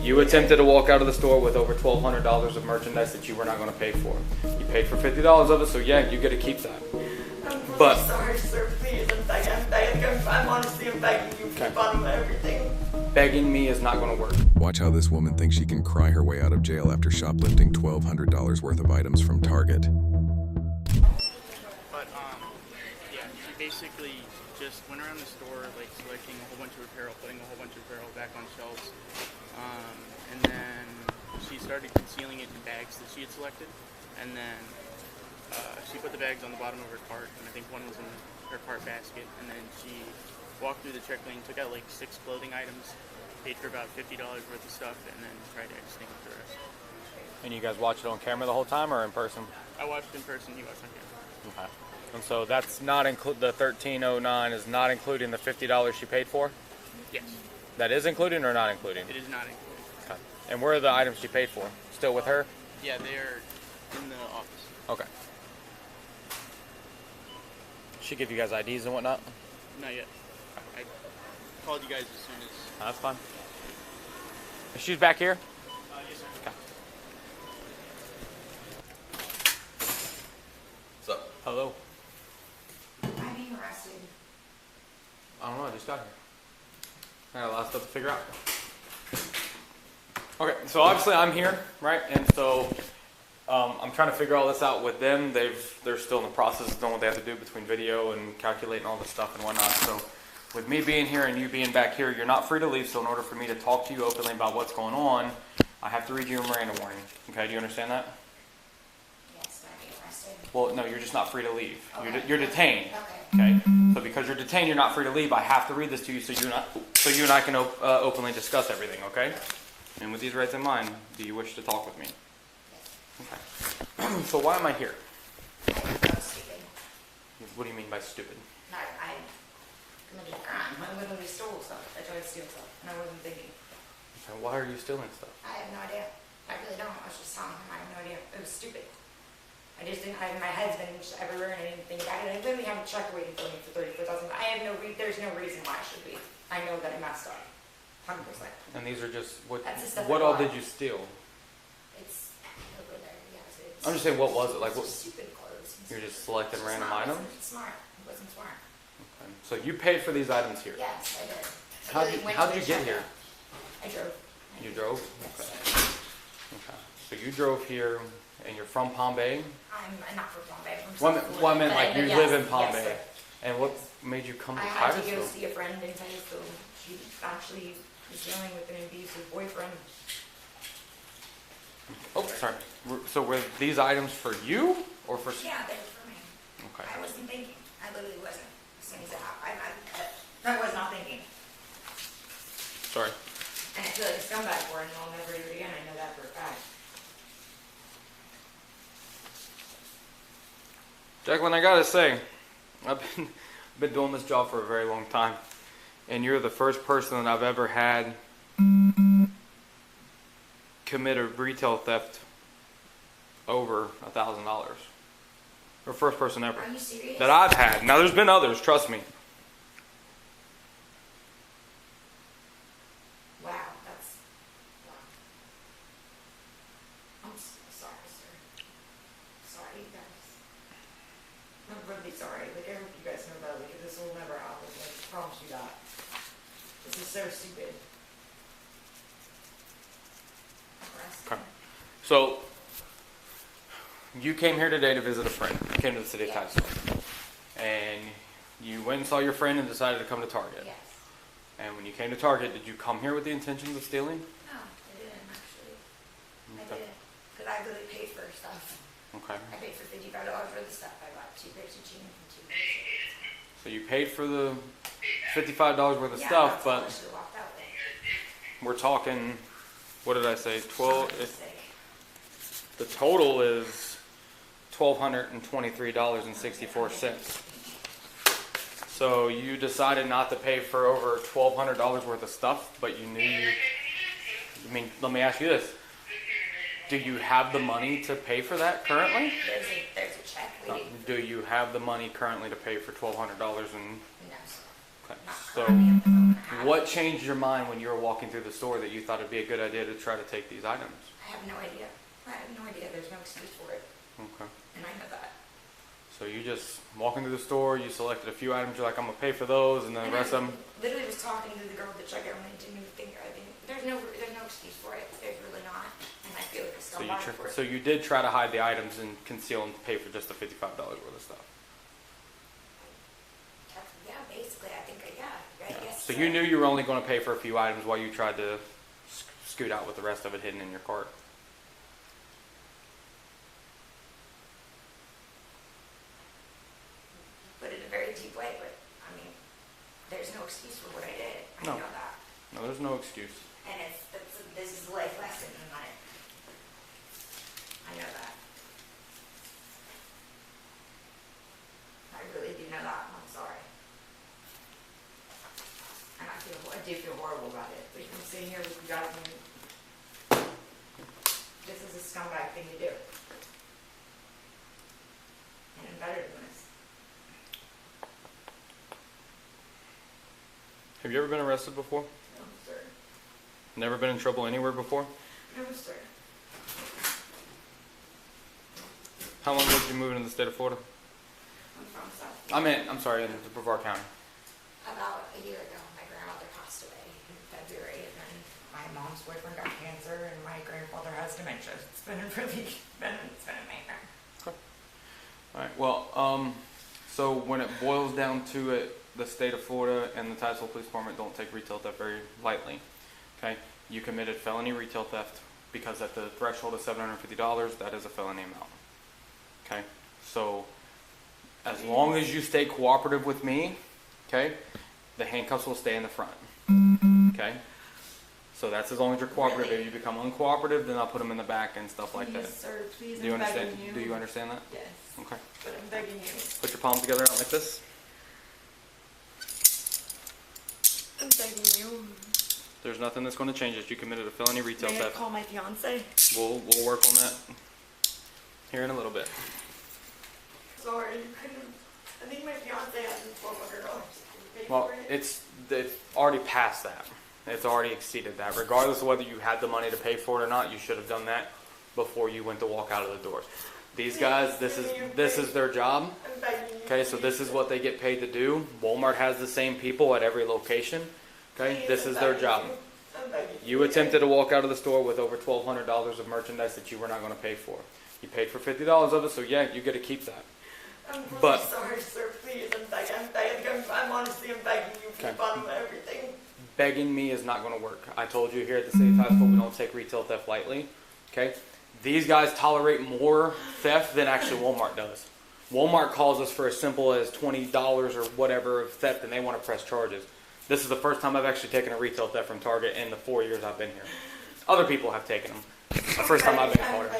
You attempted to walk out of the store with over $1,200 of merchandise that you were not going to pay for. You paid for $50 of it, so yeah, you get to keep that. I'm sorry, sir. Please, I'm honestly begging you. Keep on everything. Begging me is not going to work. Watch how this woman thinks she can cry her way out of jail after shoplifting $1,200 worth of items from Target. But, yeah, she basically just went around the store, like, selecting a whole bunch of apparel, putting a whole bunch of apparel back on shelves. And then she started concealing it in bags that she had selected. And then she put the bags on the bottom of her cart, and I think one was in her cart basket. And then she walked through the check lane, took out like 6 clothing items, paid for about $50 worth of stuff, and then tried to extinguish the rest. And you guys watched it on camera the whole time or in person? I watched in person, you watched on camera. Okay. And so that's not the $1,309 is not including the $50 she paid for? Yes. That is including or not including? It is not included. Okay. And where are the items she paid for? Still with her? Yeah, they're in the office. Okay. She give you guys IDs and whatnot? Not yet. I called you guys as soon as... That's fine. She's back here? Yes, sir. Okay. What's up? Hello. I'm being arrested. I don't know, I just got here. I got a lot of stuff to figure out. Okay, so obviously I'm here, right? And so I'm trying to figure all this out with them. They're still in the process of doing what they have to do between video and calculating all this stuff and whatnot. So with me being here and you being back here, you're not free to leave. So in order for me to talk to you openly about what's going on, I have to read you a Miranda warning. Okay, do you understand that? Yes, I'm being arrested. Well, no, you're just not free to leave. Okay. You're detained. Okay. Okay, so because you're detained, you're not free to leave. I have to read this to you so you and I can openly discuss everything. Okay. And with these rights in mind, do you wish to talk with me? Okay. So why am I here? I'm stupid. What do you mean by stupid? I committed a crime. I literally stole stuff. I tried to steal stuff, and I wasn't thinking. Okay, why are you stealing stuff? I have no idea. I really don't. I was just telling him I have no idea. It was stupid. I just didn't. My head's been everywhere, and I didn't think about it. I literally have a check waiting for me for $34,000. I have there's no reason why I should be. I know that I messed up. 100%. And these are just what? That's the stuff What I all bought. did you steal? It's over there. Yes, it's. I'm just saying, what was it like? It's What? just stupid clothes. You're just selecting It's random not- items. It wasn't smart. It wasn't smart. Okay. So you paid for these items here. Yes, I did. How did you get here? I drove. You drove. Yes. Okay. Okay. So you drove here, and you're from Palm Bay. I'm not from Palm Bay. I'm from Well, South I meant Florida, like but you yes, live in Palm yes, Bay. sir. And what made you come to I had to go Titusville? see a friend in Titusville. She actually was dealing with an abusive boyfriend. Oh, sorry. So were these items for you or for? Yeah, they were for me. Okay. I wasn't thinking. I literally wasn't. As soon as it happened, I was not thinking. Sorry. And I feel like a scumbag for it, and I'll never do it again. I know that for a fact. Jacqueline, I gotta say, I've been doing this job for a very long time, and you're the first person that I've ever had commit a retail theft over $1,000. Or first person ever Are you serious? that I've had. Now there's been others, trust me. Wow, that's. Wow. I'm so sorry, sir. Sorry, you guys. I'm really sorry. Like, I hope you guys know that. Like, this will never happen. Like, I promise you that. This is so stupid. Okay. So, you came here today to visit a friend. You came to the city of Yes. Titusville. And you went and saw your friend and decided to come to Target. Yes. And when you came to Target, did you come here with the intentions of stealing? No, I didn't actually. I Okay. didn't. Because I really paid for stuff. Okay. I paid for $55 worth of stuff. I bought 2 pairs of jeans and 2 pairs of shorts. So you paid for the $55 worth of Yeah, stuff, that's all I but should have walked out with. we're talking, what did I say, 12, Mistake. the total is $1,223.64. So you decided not to pay for over $1,200 worth of stuff, but you knew I mean, let me ask you this. Do you have the money to pay for that currently? There's a check waiting. Do you have the money currently to pay for $1,200 and No, sir. okay. Not So currently at the moment. What changed your mind when you were walking through the store that you thought it'd be a good idea to try to take these items? I have no idea. I have no idea. There's no excuse for it. Okay. And I know that. So you just walking through the store, you selected a few items, you're like, I'm gonna pay for those, and then the rest of them. Literally was talking to the girl at the checkout and I didn't even think. I mean, there's no excuse for it. There's really not. And I feel like a scumbag for it. So you did try to hide the items and conceal and pay for just the $55 worth of stuff. Yeah, basically, I think. I guess. So you knew you were only going to pay for a few items while you tried to scoot out with the rest of it hidden in your cart. Put it in a very deep way, but I mean, there's no excuse for what I did. I No. know that. No, there's no excuse. And this is a life lesson in life. I know that. I really do know that. I'm sorry. And I do feel horrible about it. But I'm sitting here with you guys and this is a scumbag thing to do. And I'm better than this. Have you ever been arrested before? No, sir. Never been in trouble anywhere before? No, sir. How long ago did you move into the state of Florida? I'm from South. I'm sorry, in Brevard County. About a year ago, my grandmother passed away in February, and then my mom's boyfriend got cancer, and my grandfather has dementia. It's been a nightmare. All right. Well, so when it boils down to it, the state of Florida and the Titusville Police Department don't take retail theft very lightly. Okay, you committed felony retail theft because at the threshold of $750, that is a felony amount. Okay, so as long as you stay cooperative with me, okay, the handcuffs will stay in the front. Okay, so that's as long as you're cooperative. Really? If you become uncooperative, then I'll put them in the back and stuff like that. Sir, please, Do you I'm understand? begging you. Do you understand that? Yes, Okay. but I'm begging you. Put your palms together out like this. I'm begging you. There's nothing that's going to change it. You committed a felony retail May I theft. call my fiance? We'll work on that here in a little bit. Sorry, I think my fiance has $1,200. Well, it's already past that. It's already exceeded that. Regardless of whether you had the money to pay for it or not, you should have done that before you went to walk out of the doors. These guys, this is their job. I'm begging you. Okay, so this is what they get paid to do. Walmart has the same people at every location. Okay, this is their job. You attempted to walk out of the store with over $1,200 of merchandise that you were not going to pay for. You paid for $50 of it, so yeah, you get to keep that. I'm really But- sorry, sir. Please, I'm begging. I'm honestly, I'm begging you from the bottom of everything. Begging me is not going to work. I told you here at the city of Titusville we don't take retail theft lightly. Okay, these guys tolerate more theft than actually Walmart does. Walmart calls us for as simple as $20 or whatever of theft, and they want to press charges. This is the first time I've actually taken a retail theft from Target in the 4 years I've been here. Other people have taken them. The first time I've been in Florida.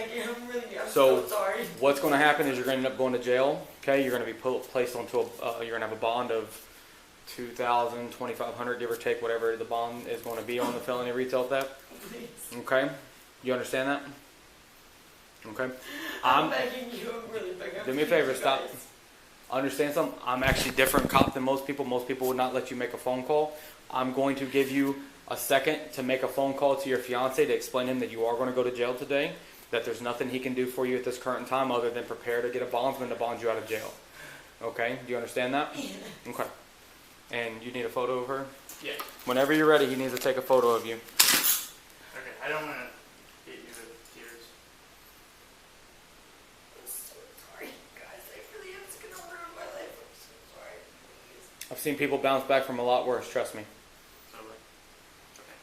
I'm So sorry. what's going to happen is you're going to end up going to jail. Okay, you're going to be placed onto you're going to have a bond of $2,000, $2,500, give or take, whatever the bond is going to be on the felony retail theft. Please. Okay, you understand that? Okay, I'm begging you. I'm really begging. do me a favor, Please, stop. guys. Understand something? I'm actually a different cop than most people. Most people would not let you make a phone call. I'm going to give you a second to make a phone call to your fiance to explain to him that you are going to go to jail today, that there's nothing he can do for you at this current time other than prepare to get a bondsman to bond you out of jail. Okay, do you understand that? Okay. And you need a photo of her? Yeah. Whenever you're ready, he needs to take a photo of you. Okay. I don't want to get you with tears. I'm so sorry, guys. I really am. It's gonna ruin my life. I'm so sorry. Please. I've seen people bounce back from a lot worse, trust me. So like, okay.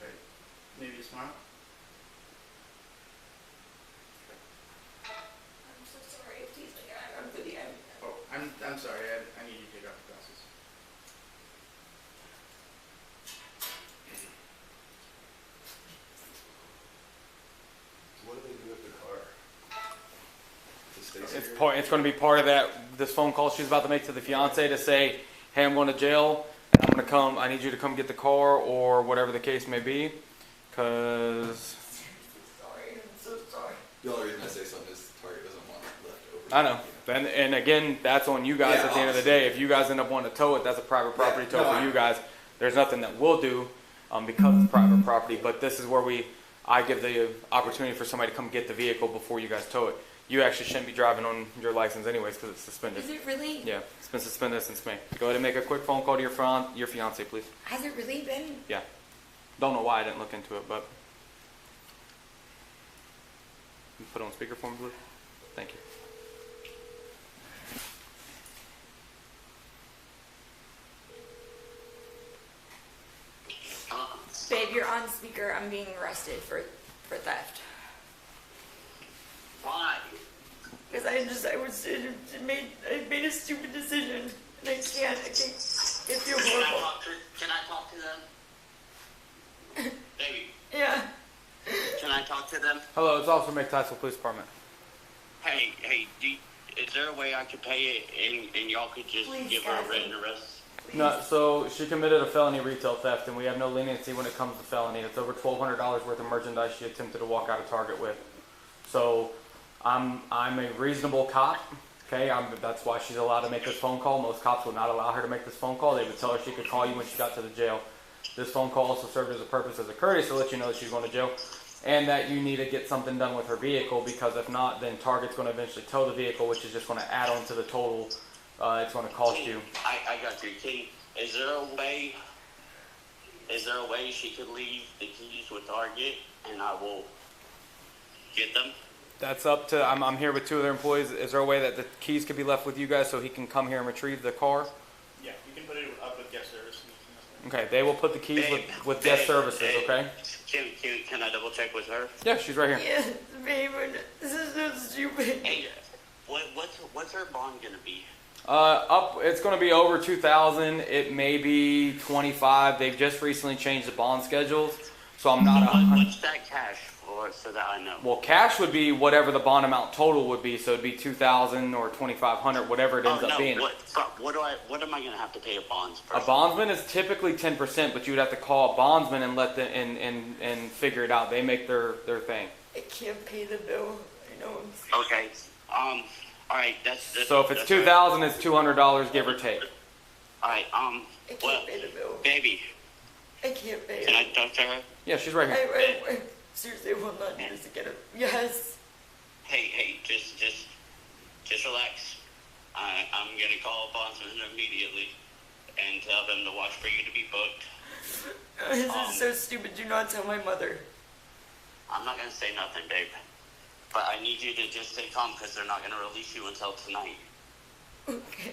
Right. Maybe tomorrow. I'm so sorry. Please, like, I'm really. Oh, I'm sorry. I need you to take off the glasses. What do they do with the car? To stay It's going to be part of this phone call she's about to make to the fiance to say, hey, I'm going to jail, and I'm going to come, I need you to come get the car, or whatever the case may be, because Sorry. I'm so sorry. The only reason I say something is Target doesn't want leftover I know. And again, that's on you guys Yeah, at the end of the day. If you guys end up wanting to tow it, that's a private property tow for you guys. There's nothing that we'll do because it's private property. But this is where I give the opportunity for somebody to come get the vehicle before you guys tow it. You actually shouldn't be driving on your license anyways because it's suspended. Is it really? Yeah, it's been suspended since May. Go ahead and make a quick phone call to your fiancé, please. Has it really been? Yeah. Don't know why I didn't look into it, but you put it on speaker for me, please. Thank you. Babe, you're on speaker. I'm being arrested for theft. Why? Because I made a stupid decision. And I can't. It feels horrible. Can I talk to them? Baby, Yeah. can I talk to them? Hello, it's Officer McTyson, Police Department. Hey, is there a way I could pay it and y'all could just Please, give her a guys. written arrest? No, so she committed a felony retail theft, and we have no leniency when it comes to felony. It's over $1,200 worth of merchandise she attempted to walk out of Target with. So I'm a reasonable cop. Okay, that's why she's allowed to make this phone call. Most cops would not allow her to make this phone call. They would tell her she could call you when she got to the jail. This phone call also served as a purpose as a courtesy to let you know that she's going to jail, and that you need to get something done with her vehicle, because if not, then Target's going to eventually tow the vehicle, which is just going to add on to the total. It's going to cost you. I got you. Is there a way she could leave the keys with Target and I will get them? That's up to, I'm here with two other employees. Is there a way that the keys could be left with you guys so he can come here and retrieve the car? Yeah, you can put it up with guest service. Okay, they will put the keys with guest services, okay? Can I double check with her? Yeah, she's right here. Yes, babe. This is so stupid. Hey, what's her bond gonna be? It's going to be over 2,000. It may be 25. They've just recently changed the bond schedules, so I'm not. What's that cash for, so that I know? Well, cash would be whatever the bond amount total would be, so it'd be 2,000 or 2,500, whatever it ends up being. What am I gonna have to pay a bonds person? A bondsman is typically 10%, but you would have to call a bondsman and let them and figure it out. They make their thing. I can't pay the bill. I know. Okay. All right. That's So if it's 2,000, it's $200, give or take. All right. I can't pay the bill. Baby, I can't pay can I it. talk to her? Yeah, she's right here. I seriously will not do this again. Yes. Hey, just relax. I'm gonna call a bondsman immediately and tell them to watch for you to be booked. This is so stupid. Do not tell my mother. I'm not gonna say nothing, babe. But I need you to just stay calm because they're not gonna release you until tonight. Okay.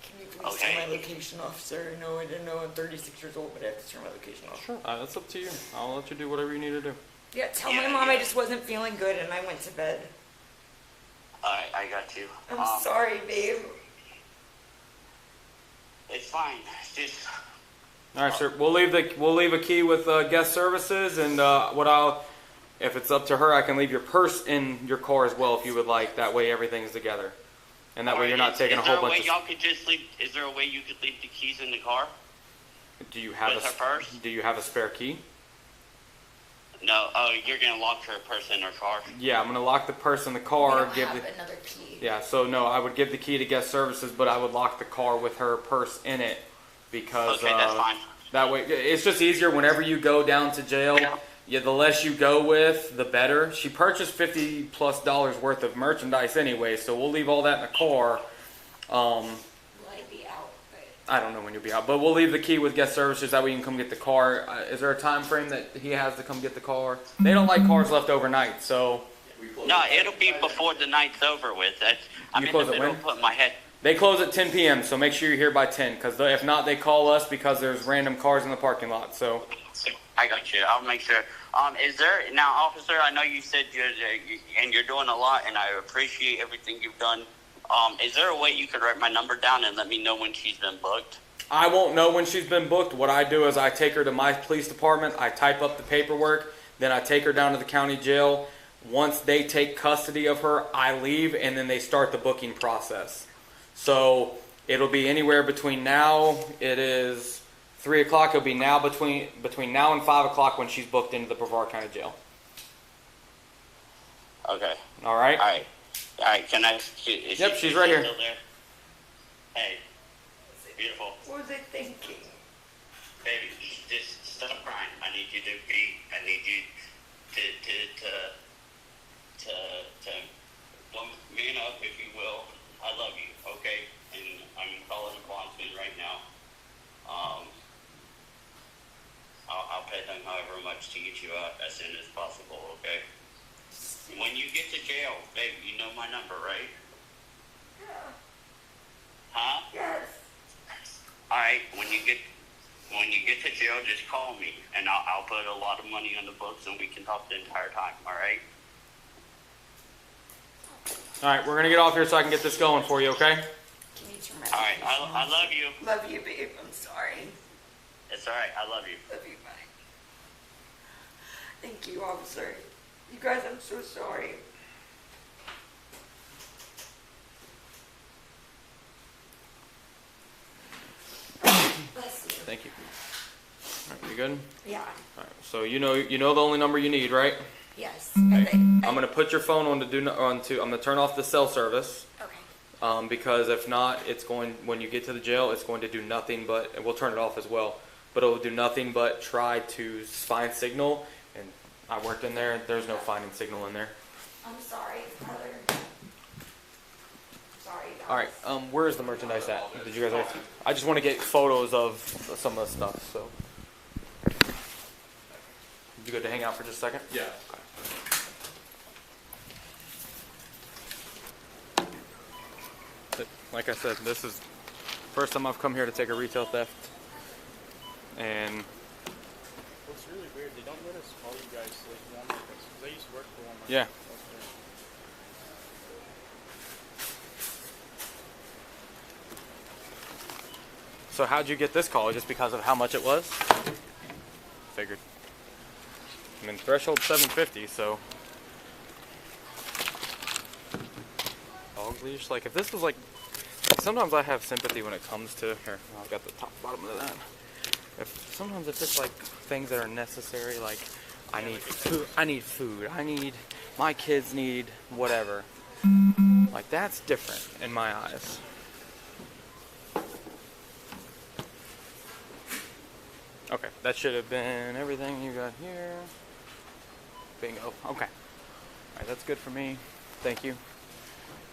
Can you please turn my location off, sir? No, I didn't know I'm 36 years old, but I have to turn my location off. Sure, that's up to you. I'll let you do whatever you need to do. Yeah, tell my mom I just wasn't feeling good and I went to bed. Alright, I got you. I'm sorry, babe. It's fine. Just All right, sir. We'll leave a key with guest services, and if it's up to her, I can leave your purse in your car as well if you would like. That way, everything's together, and that way you're not taking a whole bunch of. Y'all could just leave? Is there a way you could leave the keys in the car? Do you have with her purse? Do you have a spare key? No. Oh, you're gonna lock her purse in her car. Yeah, I'm gonna lock the purse in the car. I don't have another key. Yeah, so no, I would give the key to guest services, but I would lock the car with her purse in it because Okay, that's fine. that way it's just easier whenever you go down to jail. Yeah, the less you go with, the better. She purchased $50+ worth of merchandise anyway, so we'll leave all that in the car. Will I be out? I don't know when you'll be out, but we'll leave the key with guest services. That way you can come get the car. Is there a time frame that he has to come get the car? They don't like cars left overnight, so. No, it'll be before the night's over with. I'm in the close at middle when? of putting my head. They close at 10 p.m., so make sure you're here by 10, because if not, they call us because there's random cars in the parking lot. So. I got you. I'll make sure. Is there now, officer? I know you said you're doing a lot, and I appreciate everything you've done. Is there a way you could write my number down and let me know when she's been booked? I won't know when she's been booked. What I do is I take her to my police department. I type up the paperwork. Then I take her down to the county jail. Once they take custody of her, I leave, and then they start the booking process. So it'll be anywhere between now. It is 3 o'clock. It'll be now between now and 5 o'clock when she's booked into the Brevard County Jail. Okay. All right. All right. All right, can I? Yep, she's right here. Still there? Hey, beautiful. What was I thinking? Baby, just stop crying. I need you to well, man up, if you will. I love you, okay? And I'm calling the bondsman right now. I'll pay them however much to get you out as soon as possible, okay? When you get to jail, baby, you know my number, right? Yeah. Huh? Yes. All right. When you get to jail, just call me, and I'll put a lot of money on the books, and we can talk the entire time. All right. All right, we're gonna get off here so I can get this going for you, okay? Can you turn my All right. I love you. Love you, babe. I'm sorry. It's all right. I love you. Love you, bye. Thank you, officer. You guys, I'm so sorry. Bless you. Thank you. All right, you good? Yeah. All right, so you know the only number you need, right? Yes. Okay. I'm gonna put your phone on I'm gonna turn off the cell service. Okay. Because if not, when you get to the jail, it's going to do nothing but, and we'll turn it off as well, but it will do nothing but try to find signal, and I worked in there, there's no finding signal in there. I'm sorry, brother. Sorry, guys. All right, where's the merchandise at? Did you guys ever see? I just want to get photos of some of the stuff, so. You good to hang out for just a second? Yeah. Like I said, this is first time I've come here to take a retail theft, and What's really weird, they don't let us call you guys to like Walmart because I used to work for Walmart. yeah. So how'd you get this call? Just because of how much it was? Figured. I mean, threshold 750, so. Dog leash. Like, if this was like, sometimes I have sympathy when it comes to, here, I've got the top bottom of that. Sometimes if it's like things that are necessary, like I need food, my kids need whatever. Like, that's different in my eyes. Okay, that should have been everything you got here. Bingo. Okay. Alright, that's good for me. Thank you.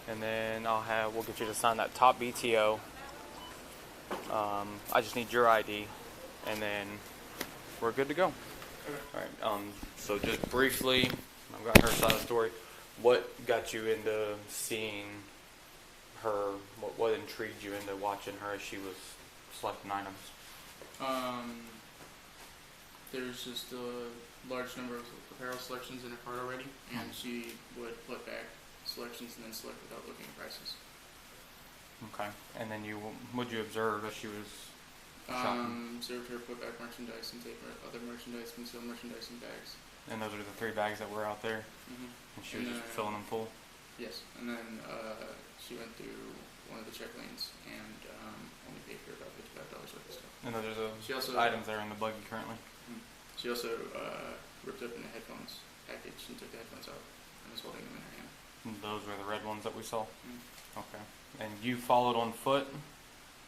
And then we'll get you to sign that top BTO. I just need your ID, and then we're good to go. Alright, so just briefly, I've got her side of the story. What got you into seeing her? What intrigued you into watching her as she was selecting items? There's just a large number of apparel selections in her cart already, and she would put back selections and then select without looking at prices. Okay. And then what'd you observe as she was shopping? Observed her put back merchandise and take other merchandise, conceal merchandise in bags. And those are the 3 bags that were out there? Mm-hmm. And she was just filling them full? Yes. And then she went through one of the check lanes and only paid for about $55 worth of stuff. And those are She also, the items that are in the buggy currently? Mm-hmm. She also ripped open the headphones package and took the headphones out and was holding them in her hand. And those were the red ones that we saw? Mm-hmm. Okay. And you followed on foot?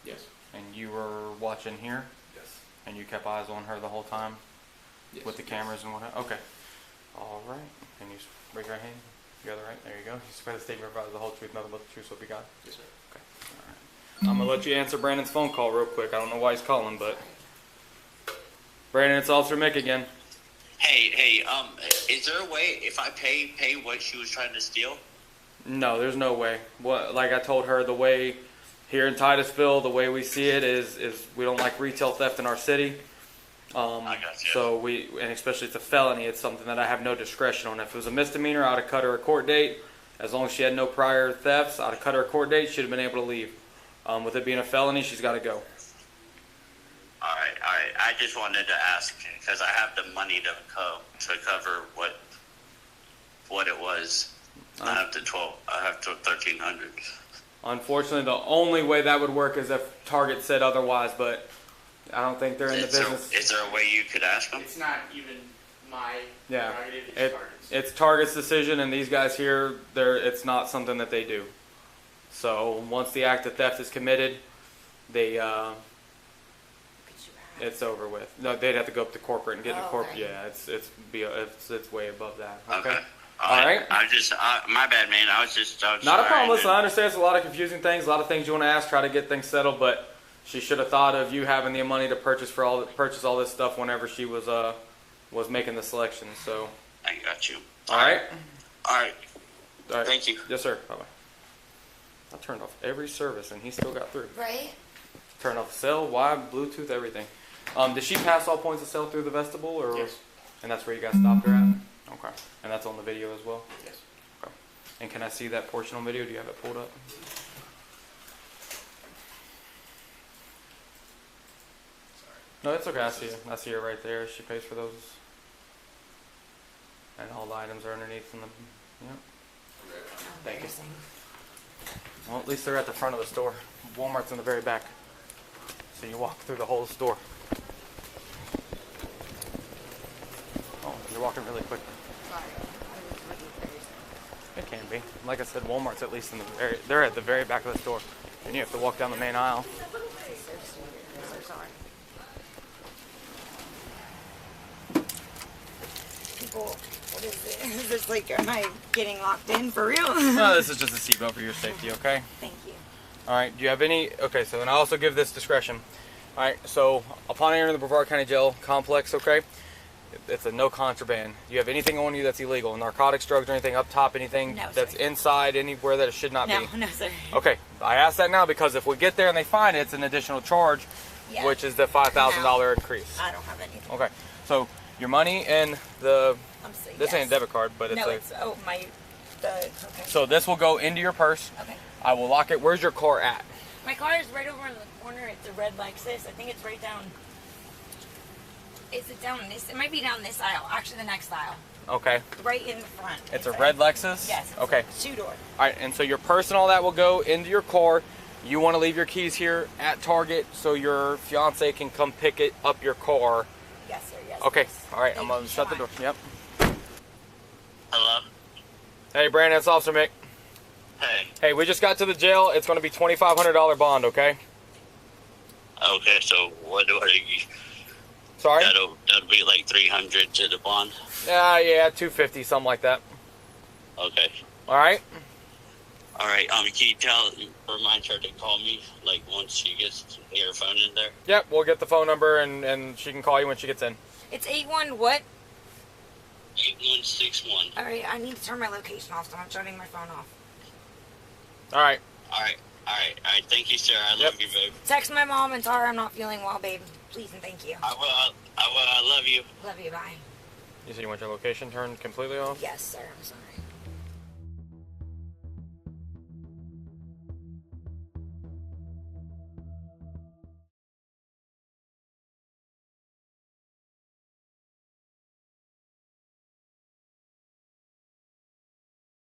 Yes. And you were watching here? Yes. And you kept eyes on her the whole time? Yes. With the cameras and whatnot? Okay. All right. Can you raise your hand? You got it right? There you go. You swear the statement provides the whole truth, nothing but the truth, so be God? Yes, sir. Okay. All right. I'm going to let you answer Brandon's phone call real quick. I don't know why he's calling, but... Brandon, it's Officer Mick again. Hey, is there a way if I pay what she was trying to steal? No, there's no way. Like I told her, the way here in Titusville, the way we see it is we don't like retail theft in our city. I got you. So and especially it's a felony, it's something that I have no discretion on. If it was a misdemeanor, I'd have cut her a court date. As long as she had no prior thefts, I'd have cut her a court date. She'd have been able to leave. With it being a felony, she's got to go. All right. I just wanted to ask because I have the money to cover what it was. I have to 1,300. Unfortunately, the only way that would work is if Target said otherwise, but I don't think they're in the business. Is there a way you could ask them? It's not even my Yeah. prerogative. It's It, Target's. it's Target's decision, and these guys here, it's not something that they do. So once the act of theft is committed, they it's over with. No, they'd have to go up to corporate and get into corporate. Okay. Yeah, it's way above that. Okay. All right. I just, my bad, man. I was Not a sorry. problem. Listen, I understand it's a lot of confusing things, a lot of things you want to ask, try to get things settled, but she should have thought of you having the money to purchase all this stuff whenever she was making the selection. So. I got you. All right. All right. All right. Thank you. Yes, sir. Bye bye. I turned off every service and he still got through. Right? Turned off cell, Wi, Bluetooth, everything. Did she pass all points of sale through the vestibule, or? Yes. And that's where you guys stopped her at? Okay. And that's on the video as well? Yes. Okay. And can I see that portion on video? Do you have it pulled up? No, it's okay. I see it. I see her right there. She pays for those. And all the items are underneath in the. Yep. Thank you. Well, at least they're at the front of the store. Walmart's in the very back. So you walk through the whole store. Oh, you're walking really quick. Sorry. It can be. Like I said, Walmart's at least in the they're at the very back of the store. And you have to walk down the main aisle. I'm so sorry. People, what is it? Is this like, am I getting locked in for real? No, this is just a seatbelt for your safety, okay? Thank you. Alright, do you have any... Okay, so then I also give this discretion. Alright, so upon entering the Brevard County Jail complex, okay, it's a no contraband. Do you have anything on you that's illegal? Narcotics, drugs, or anything up top, anything No, that's sir. inside, anywhere that it should not be? No, sir. Okay, I ask that now because if we get there and they find it, it's an additional charge, Yeah. which is the $5,000 increase. I don't have anything. Okay, so your money and the... I'm saying This ain't a debit card, but it's No, a... it's, okay. So this will go into your purse. Okay. I will lock it. Where's your car at? My car is right over in the corner. It's a red Lexus. I think it's right down. Is it down this? It might be down this aisle. Actually, the next aisle. Okay. Right in the front. It's a red Lexus? Yes. It's Okay. a two-door. All right, and so your purse and all that will go into your car. You want to leave your keys here at Target so your fiance can come pick it up your car. Yes, sir. Yes. Okay. Yes. All right, Thank I'm going you to so shut the door. much. Yep. Hello. Hey, Brandon, it's Officer Mick. Hey. Hey, we just got to the jail. It's going to be $2,500 bond, okay? Okay, so what do you? Sorry? That'll be like 300 to the bond. Yeah, 250, something like that. Okay. All right? All right. Can you remind her to call me like once she gets your phone in there? Yep, we'll get the phone number and she can call you when she gets in. It's 81 what? 8161. All right. I need to turn my location off, so I'm shutting my phone off. All right. All right. Thank you, sir. I love you, babe. Text my mom and tell her I'm not feeling well, babe. Please and thank you. I will. I love you. Love you. Bye. You said you want your location turned completely off? Yes, sir. I'm sorry.